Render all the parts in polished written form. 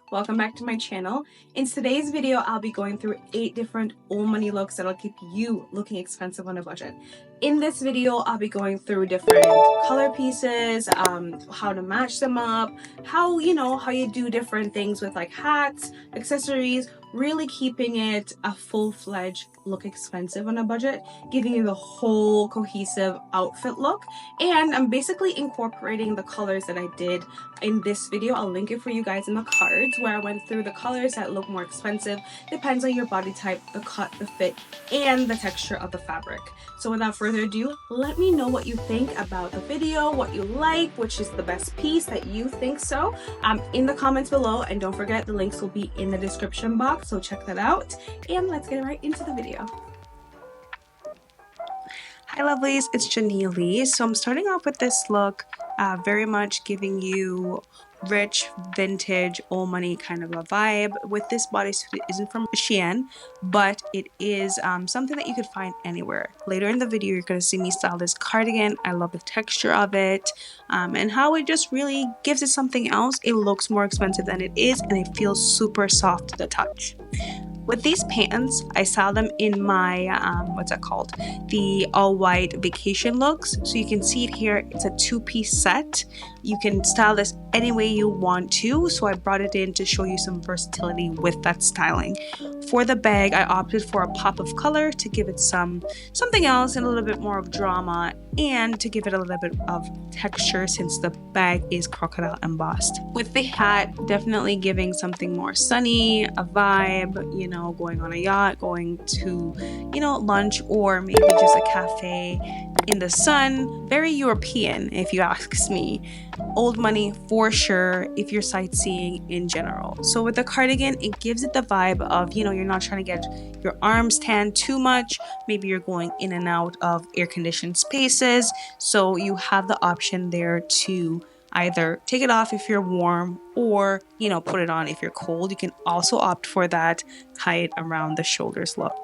welcome back to my channel. In today's video, I'll be going through 8 different old money looks that'll keep you looking expensive on a budget. In this video, I'll be going through different color pieces, how to match them up, how you do different things with like hats, accessories, really keeping it a full-fledged look expensive on a budget, giving you the whole cohesive outfit look. And I'm basically incorporating the colors that I did in this video. I'll link it for you guys in the cards, where I went through the colors that look more expensive. Depends on your body type, the cut, the fit, and the texture of the fabric. So without further ado, let me know what you think about the video, what you like, which is the best piece that you think so, in the comments below. And don't forget, the links will be in the description box, so check that out. And let's get right into the video. Hi lovelies, it's Janelle. So I'm starting off with this look, very much giving you rich, vintage, old money kind of a vibe. With this bodysuit, it isn't from SHEIN, but it is something that you could find anywhere. Later in the video, you're going to see me style this cardigan. I love the texture of it and how it just really gives it something else. It looks more expensive than it is, and it feels super soft to the touch. With these pants, I styled them in my, what's that called? The all-white vacation looks. So you can see it here. It's a 2-piece set. You can style this any way you want to. So I brought it in to show you some versatility with that styling. For the bag, I opted for a pop of color to give it something else and a little bit more of drama, and to give it a little bit of texture since the bag is crocodile embossed. With the hat, definitely giving something more sunny, a vibe, going on a yacht, going to, lunch, or maybe just a cafe in the sun. Very European, if you ask me. Old money for sure if you're sightseeing in general. So with the cardigan, it gives it the vibe of, you're not trying to get your arms tan too much. Maybe you're going in and out of air-conditioned spaces. So you have the option there to either take it off if you're warm, or put it on if you're cold. You can also opt for that tie it around the shoulders look.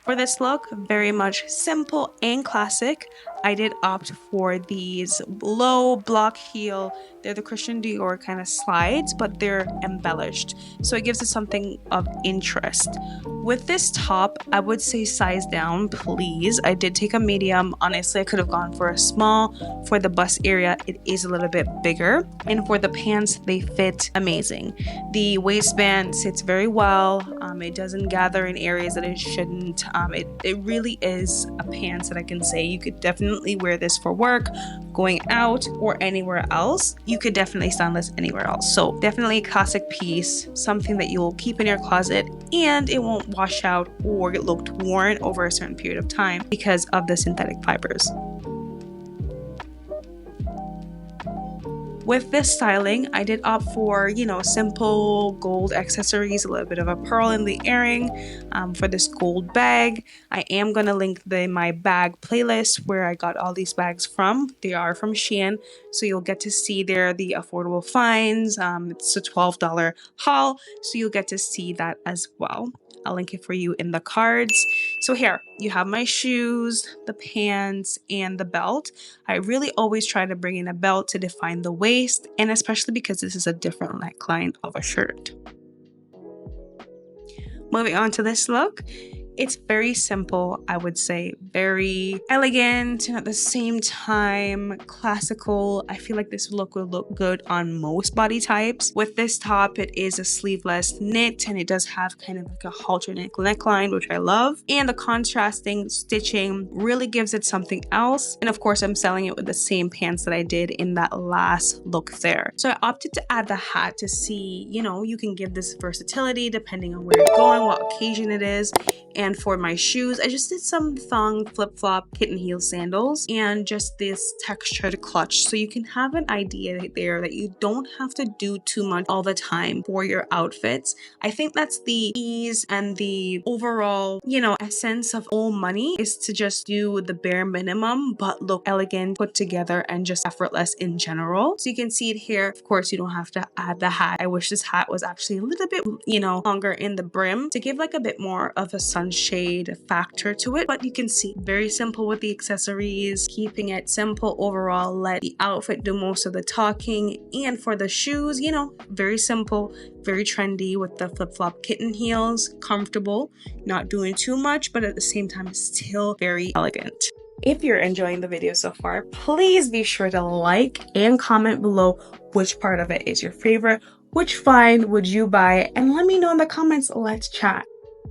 For this look, very much simple and classic, I did opt for these low block heel. They're the Christian Dior kind of slides, but they're embellished, so it gives it something of interest. With this top, I would say size down, please. I did take a medium. Honestly, I could have gone for a small. For the bust area, it is a little bit bigger. And for the pants, they fit amazing. The waistband sits very well. It doesn't gather in areas that it shouldn't. It really is a pants that I can say you could definitely wear this for work, going out, or anywhere else. You could definitely style this anywhere else. So definitely a classic piece, something that you'll keep in your closet, and it won't wash out or get looked worn over a certain period of time because of the synthetic fibers. With this styling, I did opt for, simple gold accessories, a little bit of a pearl in the earring. For this gold bag, I am going to link my bag playlist where I got all these bags from. They are from SHEIN, so you'll get to see there the affordable finds. It's a $12 haul, so you'll get to see that as well. I'll link it for you in the cards. So here, you have my shoes, the pants, and the belt. I really always try to bring in a belt to define the waist, and especially because this is a different neckline of a shirt. Moving on to this look. It's very simple, I would say, very elegant, and at the same time classical. I feel like this look will look good on most body types. With this top, it is a sleeveless knit, and it does have kind of like a halter neckline, which I love. And the contrasting stitching really gives it something else. And of course, I'm selling it with the same pants that I did in that last look there. So I opted to add the hat to see, you can give this versatility depending on where you're going, what occasion it is. And for my shoes, I just did some thong flip-flop kitten heel sandals and just this textured clutch, so you can have an idea there that you don't have to do too much all the time for your outfits. I think that's the ease and the overall, essence of old money, is to just do the bare minimum but look elegant, put together, and just effortless in general. So you can see it here. Of course, you don't have to add the hat. I wish this hat was actually a little bit, longer in the brim to give like a bit more of a sun sunshade factor to it, but you can see very simple with the accessories, keeping it simple overall, let the outfit do most of the talking. And for the shoes, you know, very simple, very trendy with the flip-flop kitten heels, comfortable, not doing too much, but at the same time still very elegant. If you're enjoying the video so far, please be sure to like and comment below which part of it is your favorite, which find would you buy, and let me know in the comments. Let's chat.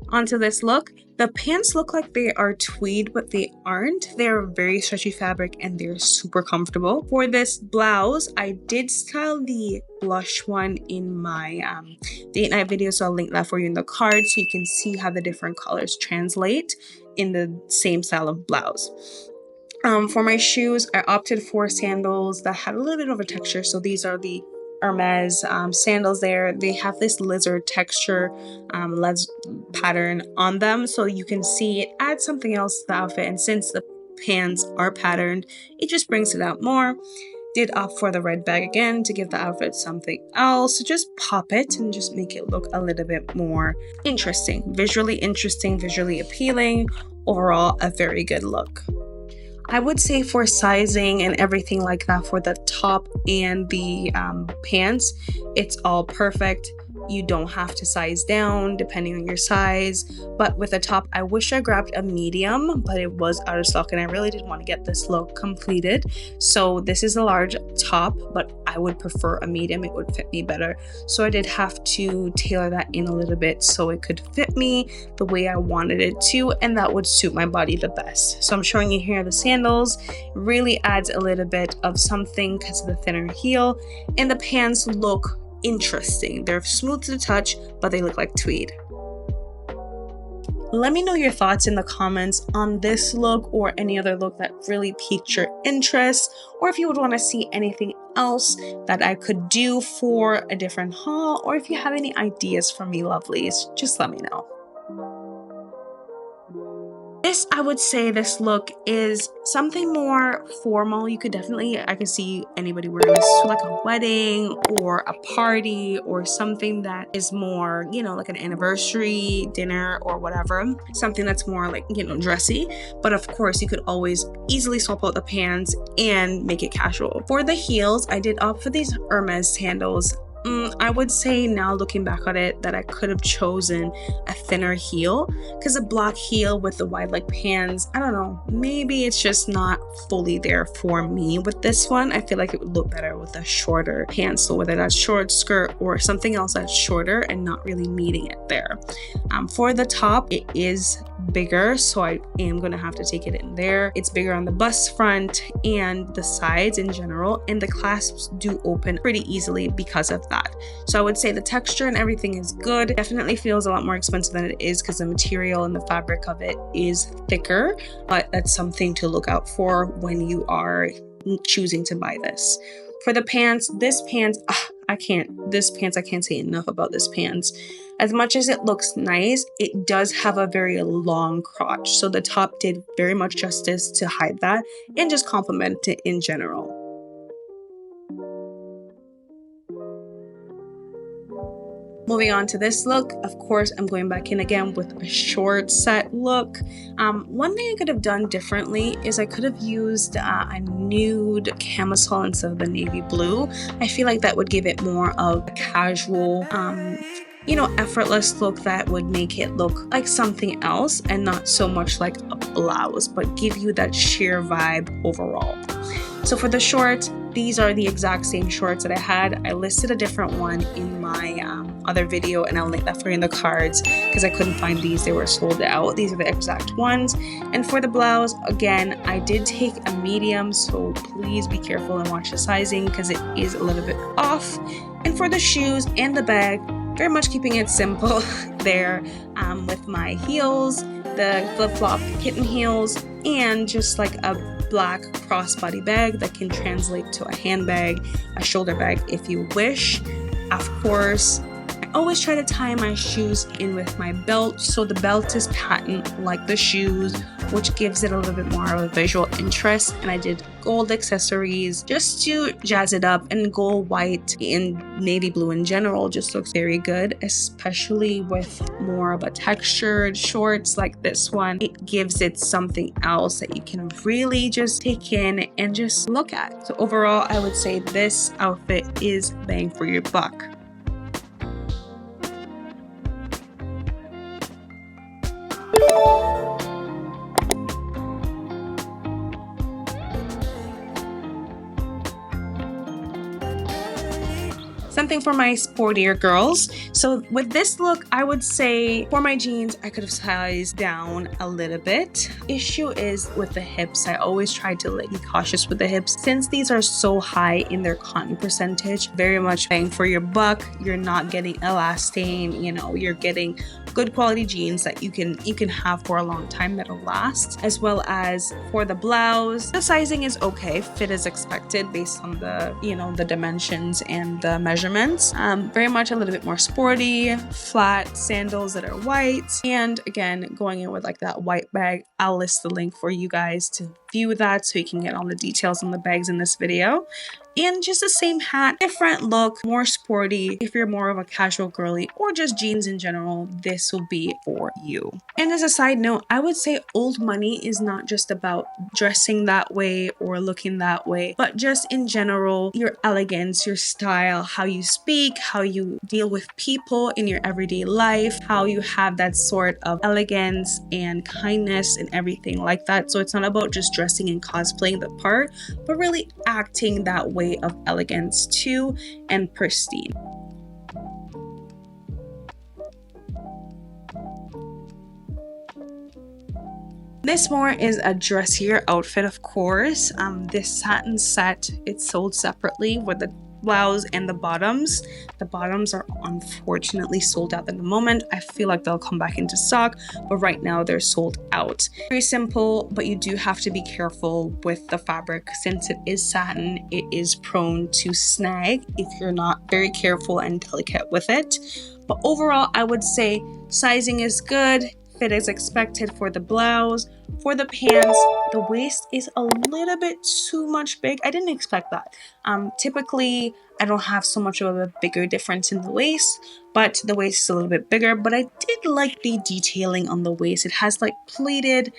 Onto this look. The pants look like they are tweed, but they aren't. They're very stretchy fabric and they're super comfortable. For this blouse, I did style the blush one in my date night video, so I'll link that for you in the card so you can see how the different colors translate in the same style of blouse. For my shoes, I opted for sandals that had a little bit of a texture. So these are the Hermes sandals there. They have this lizard texture pattern on them, so you can see it adds something else to the outfit, and since the pants are patterned, it just brings it out more. Did opt for the red bag again to give the outfit something else, so just pop it and just make it look a little bit more interesting, visually appealing. Overall, a very good look. I would say for sizing and everything like that, for the top and the pants, it's all perfect. You don't have to size down depending on your size, but with the top, I wish I grabbed a medium, but it was out of stock and I really didn't want to get this look completed. So this is a large top, but I would prefer a medium. It would fit me better. So I did have to tailor that in a little bit so it could fit me the way I wanted it to, and that would suit my body the best. So I'm showing you here the sandals. It really adds a little bit of something because of the thinner heel, and the pants look interesting. They're smooth to the touch, but they look like tweed. Let me know your thoughts in the comments on this look or any other look that really piqued your interest, or if you would want to see anything else that I could do for a different haul, or if you have any ideas for me, lovelies, just let me know. This, I would say this look is something more formal. You could definitely, I could see anybody wearing this to like a wedding or a party or something that is more, you know, like an anniversary dinner or whatever. Something that's more like, you know, dressy. But of course, you could always easily swap out the pants and make it casual. For the heels, I did opt for these Hermes sandals. I would say now looking back at it that I could have chosen a thinner heel, because a black heel with the wide leg pants, I don't know, maybe it's just not fully there for me with this one. I feel like it would look better with a shorter pants, so whether that's short skirt or something else that's shorter and not really meeting it there. For the top, it is bigger, so I am gonna have to take it in there. It's bigger on the bust front and the sides in general, and the clasps do open pretty easily because of that. So I would say the texture and everything is good. Definitely feels a lot more expensive than it is because the material and the fabric of it is thicker, but that's something to look out for when you are choosing to buy this. For the pants, I can't say enough about this pants. As much as it looks nice, it does have a very long crotch. So the top did very much justice to hide that and just complement it in general. Moving on to this look, of course, I'm going back in again with a short set look. One thing I could have done differently is I could have used a nude camisole instead of the navy blue. I feel like that would give it more of a casual, you know, effortless look that would make it look like something else and not so much like a blouse, but give you that sheer vibe overall. So for the shorts, these are the exact same shorts that I had. I listed a different one in my other video, and I'll link that for you in the cards because I couldn't find these. They were sold out. These are the exact ones. And for the blouse, again, I did take a medium, so please be careful and watch the sizing because it is a little bit off. And for the shoes and the bag, very much keeping it simple there with my heels, the flip-flop kitten heels, and just like a black crossbody bag that can translate to a handbag, a shoulder bag if you wish. Of course, always try to tie my shoes in with my belt, so the belt is patent like the shoes, which gives it a little bit more of a visual interest. And I did gold accessories just to jazz it up, and gold, white, and navy blue in general just looks very good, especially with more of a textured shorts like this one. It gives it something else that you can really just take in and just look at. So overall, I would say this outfit is bang for your buck. Something for my sportier girls. So with this look, I would say for my jeans, I could have sized down a little bit. Issue is with the hips. I always try to be cautious with the hips since these are so high in their cotton percentage. Very much bang for your buck. You're not getting elastane, you know, you're getting good quality jeans that you can have for a long time that'll last. As well as for the blouse, the sizing is okay, fit as expected based on the, you know, the dimensions and the measurements. Very much a little bit more sporty, flat sandals that are white, and again going in with like that white bag. I'll list the link for you guys to view that so you can get all the details on the bags in this video. And just the same hat, different look, more sporty. If you're more of a casual girly or just jeans in general, this will be for you. And as a side note, I would say old money is not just about dressing that way or looking that way, but just in general, your elegance, your style, how you speak, how you deal with people in your everyday life, how you have that sort of elegance and kindness and everything like that. So it's not about just dressing and cosplaying the part, but really acting that way of elegance too, and pristine. This more is a dressier outfit, of course. This satin set, it's sold separately with the blouse and the bottoms. The bottoms are unfortunately sold out at the moment. I feel like they'll come back into stock, but right now they're sold out. Very simple, but you do have to be careful with the fabric since it is satin. It is prone to snag if you're not very careful and delicate with it. But overall, I would say sizing is good, fit as expected for the blouse. For the pants, the waist is a little bit too much big. I didn't expect that. Typically, I don't have so much of a bigger difference in the waist, but the waist is a little bit bigger. But I did like the detailing on the waist. It has like pleated,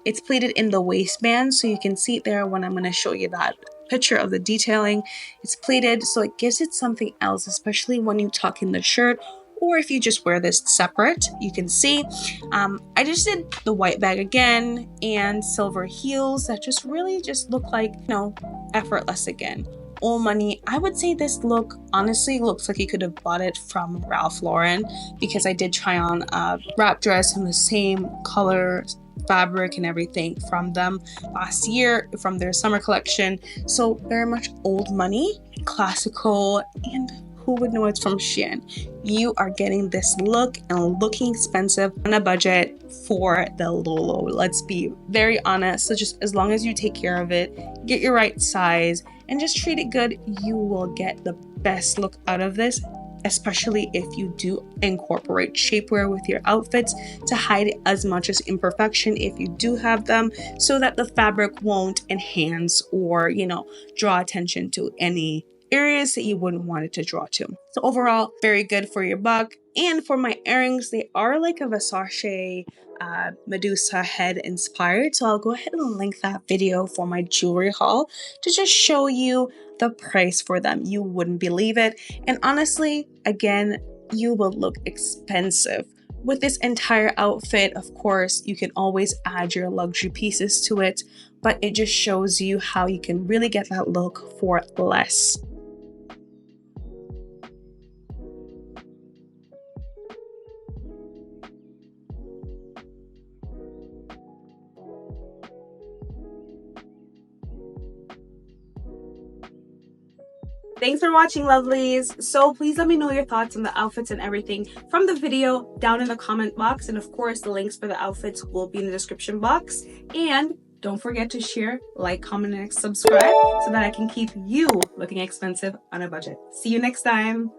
it's pleated in the waistband, so you can see it there when I'm going to show you that picture of the detailing. It's pleated, so it gives it something else, especially when you tuck in the shirt, or if you just wear this separate. You can see I just did the white bag again and silver heels that just really just look like, you know, effortless again. Old money. I would say this look honestly looks like you could have bought it from Ralph Lauren, because I did try on a wrap dress in the same color, fabric and everything from them last year from their summer collection. So very much old money, classical, and who would know it's from SHEIN? You are getting this look and looking expensive on a budget for the Lolo. Let's be very honest. So just as long as you take care of it, get your right size, and just treat it good, you will get the best look out of this, especially if you do incorporate shapewear with your outfits to hide as much as imperfection if you do have them, so that the fabric won't enhance or, you know, draw attention to any areas that you wouldn't want it to draw to. So overall, very good for your buck. And for my earrings, they are like a Versace Medusa head inspired. So I'll go ahead and link that video for my jewelry haul to just show you the price for them. You wouldn't believe it. And honestly, again, you will look expensive. With this entire outfit, of course, you can always add your luxury pieces to it, but it just shows you how you can really get that look for less. Thanks for watching, lovelies. So please let me know your thoughts on the outfits and everything from the video down in the comment box. And of course, the links for the outfits will be in the description box. And don't forget to share, like, comment, and subscribe so that I can keep you looking expensive on a budget. See you next time.